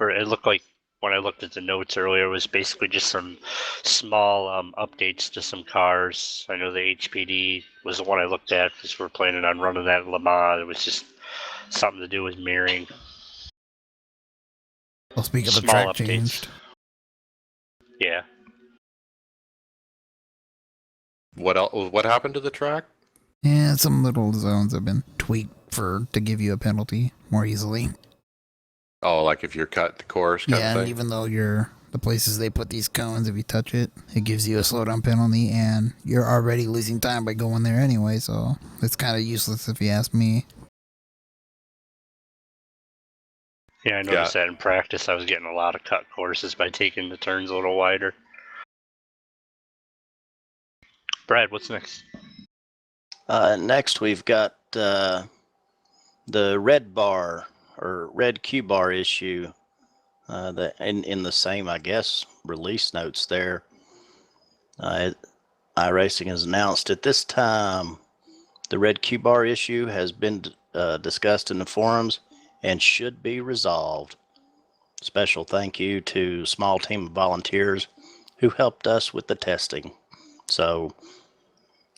it looked like when I looked at the notes earlier, it was basically just some small updates to some cars. I know the HPD was the one I looked at because we're planning on running that at Le Mans. It was just something to do with mirroring. Well, speak of the Small track updates. changed. Yeah. What else? What happened to the track? Yeah, some little zones have been tweaked to give you a penalty more easily. Oh, like if you're cut the course kind Yeah, of and thing? even though the places they put these cones, if you touch it, it gives you a slowdown penalty, and you're already losing time by going there anyway, so it's kind of useless if you ask me. Yeah, I noticed that in practice. I was getting a lot of cut courses by taking the turns a little wider. Brad, what's next? Next, we've got the red bar or red Q bar issue. In the same, I guess, release notes there. iRacing has announced at this time the red Q bar issue has been discussed in the forums and should be resolved. Special thank you to a small team of volunteers who helped us with the testing. So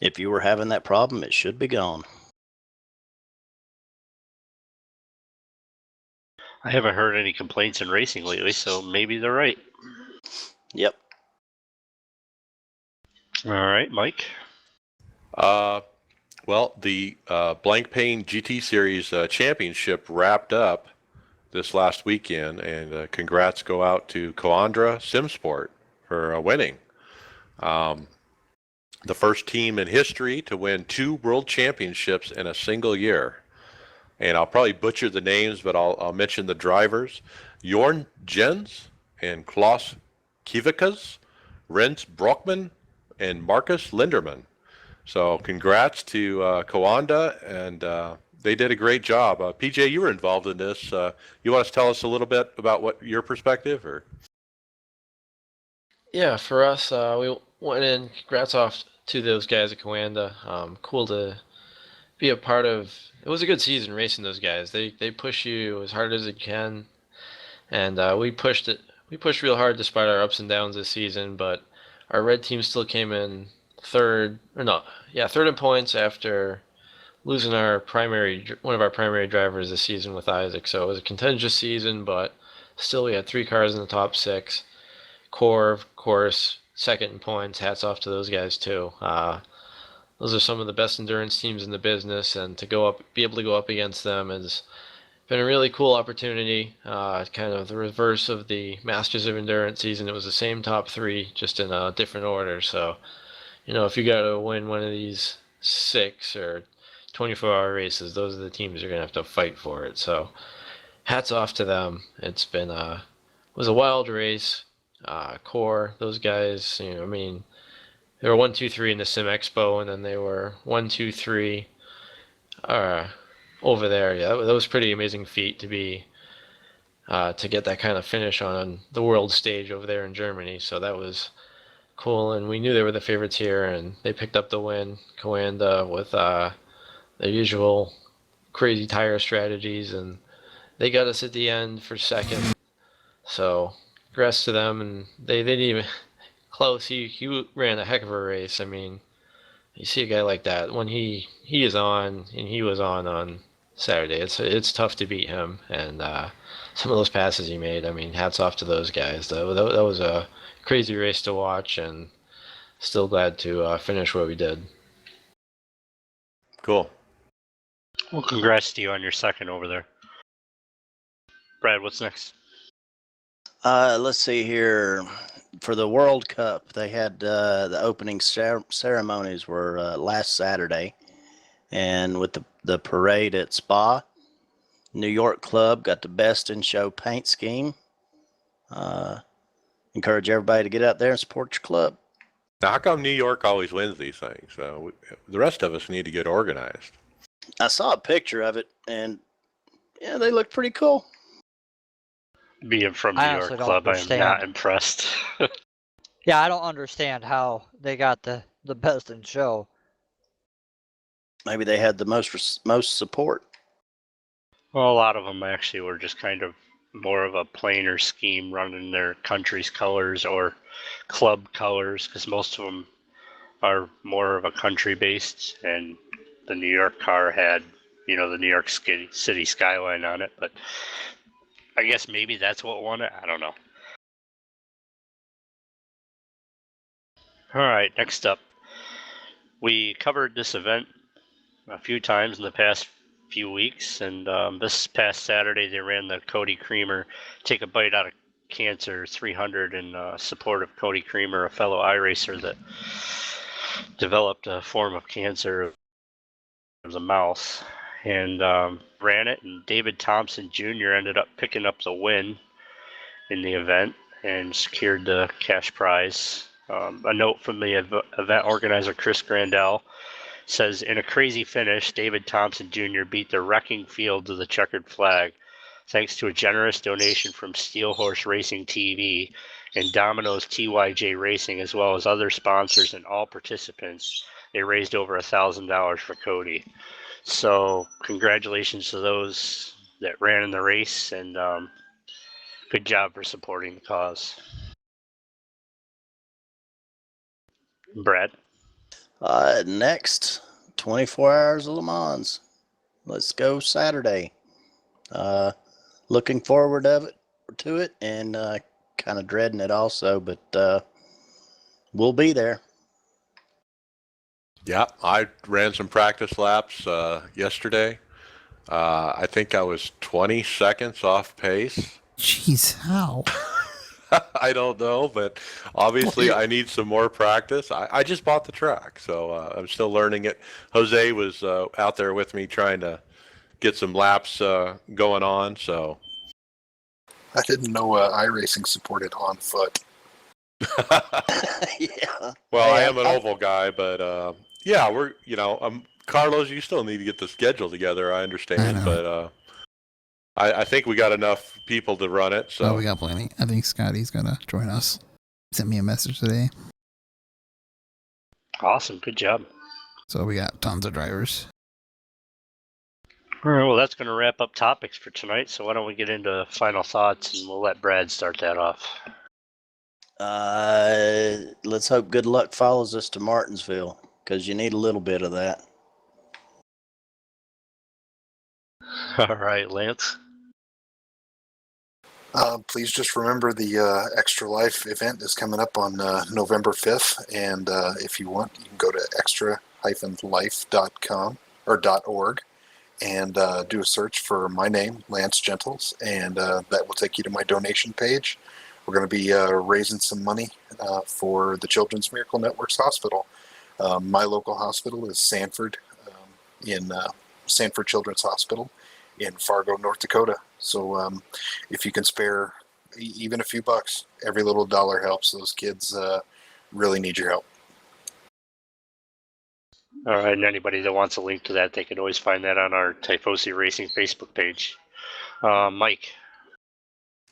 if you were having that problem, it should be gone. I haven't heard any complaints in racing lately, so maybe they're right. Yep. All right, Mike. Well, the Blank Pane GT Series Championship wrapped up this last weekend, and congrats go out to Coandra Simsport for winning. The first team in history to win 2 world championships in a single year. And I'll probably butcher the names, but I'll mention the drivers. Jorn Jens and Klaus Kivikas, Rens Brockman, and Marcus Linderman. So congrats to Coanda, and they did a great job. PJ, you were involved in this. You want to tell us a little bit about what your perspective, or? Yeah, for us, we went in. Congrats off to those guys at Coanda. Cool to be a part of. It was a good season racing those guys. They push you as hard as they can, and we pushed it. We pushed real hard despite our ups and downs this season. But our red team still came in third in points after losing one of our primary drivers this season with Isaac. So it was a contentious season, but still we had 3 cars in the top 6. Core, of course, second in points. Hats off to those guys too. Those are some of the best endurance teams in the business, and to be able to go up against them has been a really cool opportunity. Kind of the reverse of the Masters of Endurance season. It was the same top 3, just in a different order. So, if you got to win one of these 6 or 24-hour races, those are the teams you're gonna have to fight for it. So, hats off to them. It's been was a wild race. Core, those guys, They were 1, 2, 3 in the Sim Expo, and then they were 1, 2, 3 over there. Yeah, that was a pretty amazing feat to be to get that kind of finish on the world stage over there in Germany. So that was cool, and we knew they were the favorites here, and they picked up the win. Coanda with their usual crazy tire strategies, and they got us at the end for second. So congrats to them, and they didn't even close. He ran a heck of a race. I mean, you see a guy like that when he is on, and he was on Saturday. It's tough to beat him, and some of those passes he made. I mean, hats off to those guys. That was a crazy race to watch, and still glad to finish where we did. Cool. Well, congrats to you on your second over there. Brad, what's next? Let's see here. For the World Cup, they had the opening ceremonies were last Saturday, and with the parade at Spa, New York Club got the best in show paint scheme. Encourage everybody to get out there and support your club. Now, how come New York always wins these things? The rest of us need to get organized. I saw a picture of it, and yeah, they look pretty cool. Being from New I York honestly don't Club, I am understand. not impressed. Yeah, I don't understand how they got the best in show. Maybe they had the most support. Well, a lot of them actually were just kind of more of a plainer scheme running their country's colors or club colors, because most of them are more of a country based, and the New York car had, the New York City skyline on it, but I guess maybe that's what won it. I don't know. All right, next up. We covered this event a few times in the past few weeks, and this past Saturday they ran the Cody Creamer Take a Bite Out of Cancer 300 in support of Cody Creamer, a fellow iRacer that developed a form of cancer of the mouth, and ran it, and David Thompson Jr. ended up picking up the win in the event and secured the cash prize. A note from the event organizer, Chris Grandel, says, in a crazy finish, David Thompson Jr. beat the wrecking field to the checkered flag. Thanks to a generous donation from Steel Horse Racing TV and Domino's TYJ Racing, as well as other sponsors and all participants, they raised over $1,000 for Cody. So congratulations to those that ran in the race, and good job for supporting the cause. Brad? Next, 24 Hours of Le Mans. Let's go Saturday. Looking forward to it, and kind of dreading it also, but we'll be there. Yeah, I ran some practice laps yesterday. I think I was 20 seconds off pace. Jeez, how? I don't know, but obviously I need some more practice. I just bought the track, so I'm still learning it. Jose was out there with me trying to get some laps going on, so. I didn't know iRacing supported on foot. Yeah. Well, Hey, I am an oval guy, but yeah, we're, Carlos, you still need to get the schedule together, I understand, I know. but I think we got enough people to run it, so. Oh, we got plenty. I think Scotty's gonna join us. Sent me a message today. Awesome, good job. So we got tons of drivers. All right, well, that's going to wrap up topics for tonight, so why don't we get into final thoughts, and we'll let Brad start that off. Let's hope good luck follows us to Martinsville, because you need a little bit of that. All right, Lance. Please just remember the Extra Life event is coming up on November 5th, and if you want, you can go to extra-life.com or .org and do a search for my name, Lance Gentles, and that will take you to my donation page. We're going to be raising some money for the Children's Miracle Network's hospital. My local hospital is Sanford, in Sanford Children's Hospital in Fargo, North Dakota. So if you can spare even a few bucks, every little dollar helps. Those kids really need your help. All right, and anybody that wants a link to that, they can always find that on our Tifosi Racing Facebook page. Mike.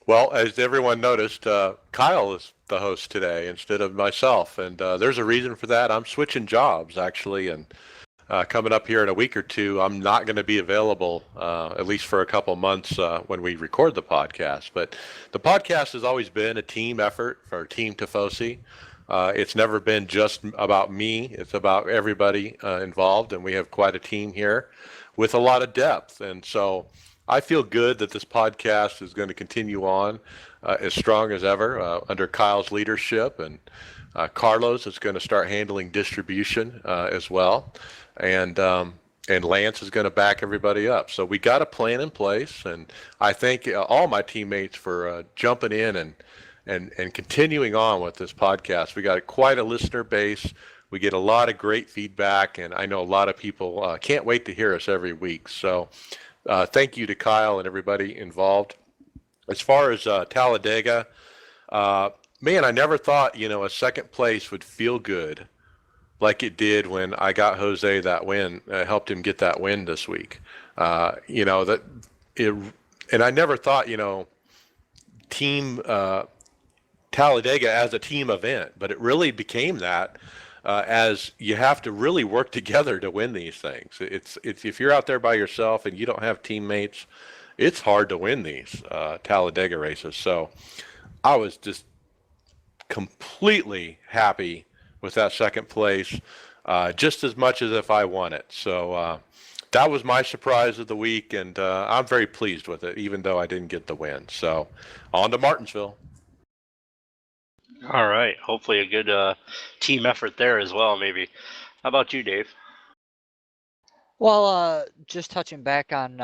Well, as everyone noticed, Kyle is the host today instead of myself, and there's a reason for that. I'm switching jobs, actually, and coming up here in a week or two, I'm not going to be available, at least for a couple months when we record the podcast. But the podcast has always been a team effort for Team Tifosi. It's never been just about me. It's about everybody involved, and we have quite a team here with a lot of depth. And so I feel good that this podcast is going to continue on as strong as ever under Kyle's leadership, and Carlos is going to start handling distribution as well, and Lance is going to back everybody up. So we got a plan in place, and I thank all my teammates for jumping in and continuing on with this podcast. We got quite a listener base. We get a lot of great feedback, and I know a lot of people can't wait to hear us every week. So thank you to Kyle and everybody involved. As far as Talladega, man, I never thought, a second place would feel good like it did when I got Jose that win, helped him get that win this week. And I never thought, team Talladega as a team event, but it really became that. As you have to really work together to win these things. It's if you're out there by yourself and you don't have teammates, it's hard to win these Talladega races. So I was just completely happy with that second place, just as much as if I won it. So that was my surprise of the week, and I'm very pleased with it, even though I didn't get the win. So on to Martinsville. All right. Hopefully a good team effort there as well, maybe. How about you, Dave? Well, just touching back on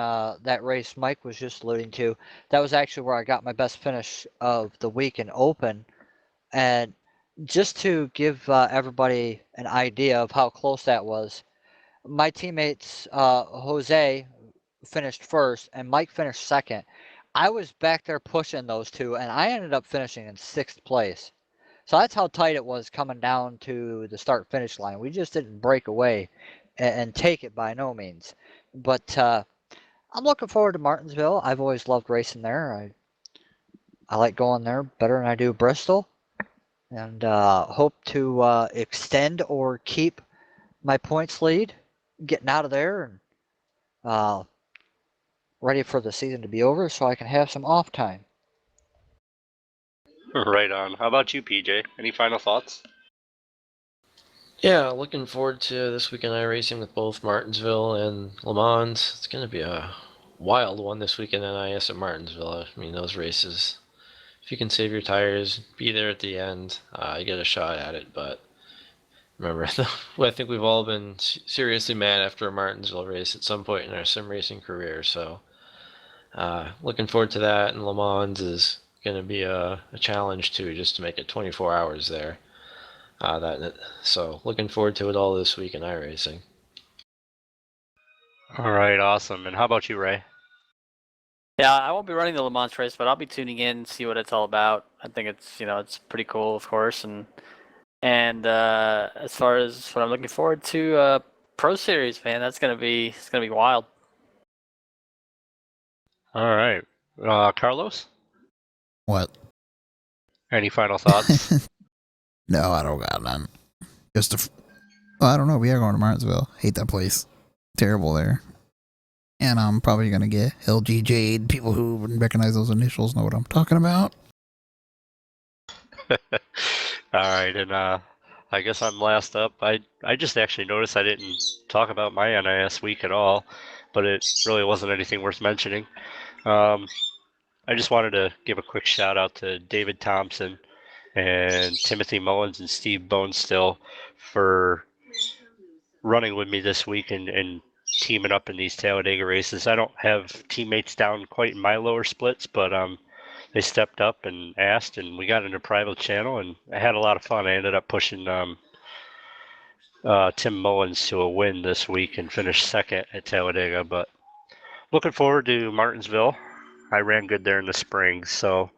that race Mike was just alluding to, that was actually where I got my best finish of the week in Open. And just to give everybody an idea of how close that was, my teammates, Jose finished first and Mike finished second. I was back there pushing those two, and I ended up finishing in 6th place. So that's how tight it was coming down to the start-finish line. We just didn't break away and take it by no means. But I'm looking forward to Martinsville. I've always loved racing there. I like going there better than I do Bristol. And hope to extend or keep my points lead, getting out of there and ready for the season to be over so I can have some off time. Right on. How about you, PJ? Any final thoughts? Yeah, looking forward to this weekend iRacing with both Martinsville and Le Mans. It's going to be a wild one this weekend in NIS at Martinsville. I mean, those races, if you can save your tires, be there at the end, you get a shot at it. But remember, I think we've all been seriously mad after a Martinsville race at some point in our sim racing career. So looking forward to that, and Le Mans is going to be a challenge too, just to make it 24 hours there. So looking forward to it all this week in iRacing. All right, awesome. And how about you, Ray? Yeah, I won't be running the Le Mans race, but I'll be tuning in, see what it's all about. I think it's pretty cool, of course, and as far as what I'm looking forward to, Pro Series, man, it's gonna be wild. All right, Carlos. What? Any final thoughts? No, I don't got none. I don't know. We are going to Martinsville. Hate that place. Terrible there. And I'm probably going to get LGJ'd. People who wouldn't recognize those initials know what I'm talking about. All right, and I guess I'm last up. I just actually noticed I didn't talk about my NIS week at all, but it really wasn't anything worth mentioning. I just wanted to give a quick shout out to David Thompson and Timothy Mullins and Steve Bonestill for running with me this week and teaming up in these Talladega races. I don't have teammates down quite in my lower splits, but they stepped up and asked, and we got in a private channel, and I had a lot of fun. I ended up pushing Tim Mullins to a win this week and finished second at Talladega, but looking forward to Martinsville. I ran good there in the spring, so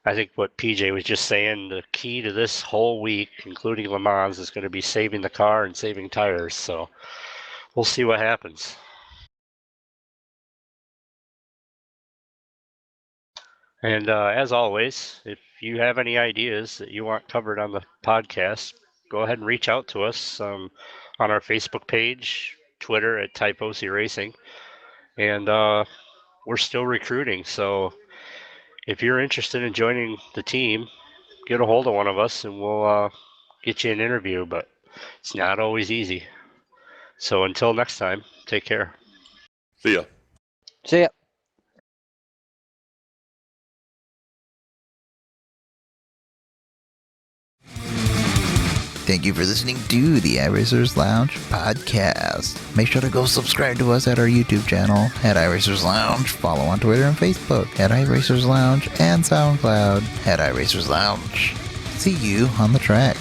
I think what PJ was just saying, the key to this whole week, including Le Mans, is going to be saving the car and saving tires. So we'll see what happens. And as always, if you have any ideas that you want covered on the podcast, go ahead and reach out to us on our Facebook page, Twitter at Typos Racing. And we're still recruiting. So if you're interested in joining the team, get a hold of one of us and we'll get you an interview. But it's not always easy. So until next time, take care. See ya. See ya. Thank you for listening to the iRacers Lounge podcast. Make sure to go subscribe to us at our YouTube channel at iRacers Lounge. Follow on Twitter and Facebook at iRacers Lounge and SoundCloud at iRacers Lounge. See you on the track.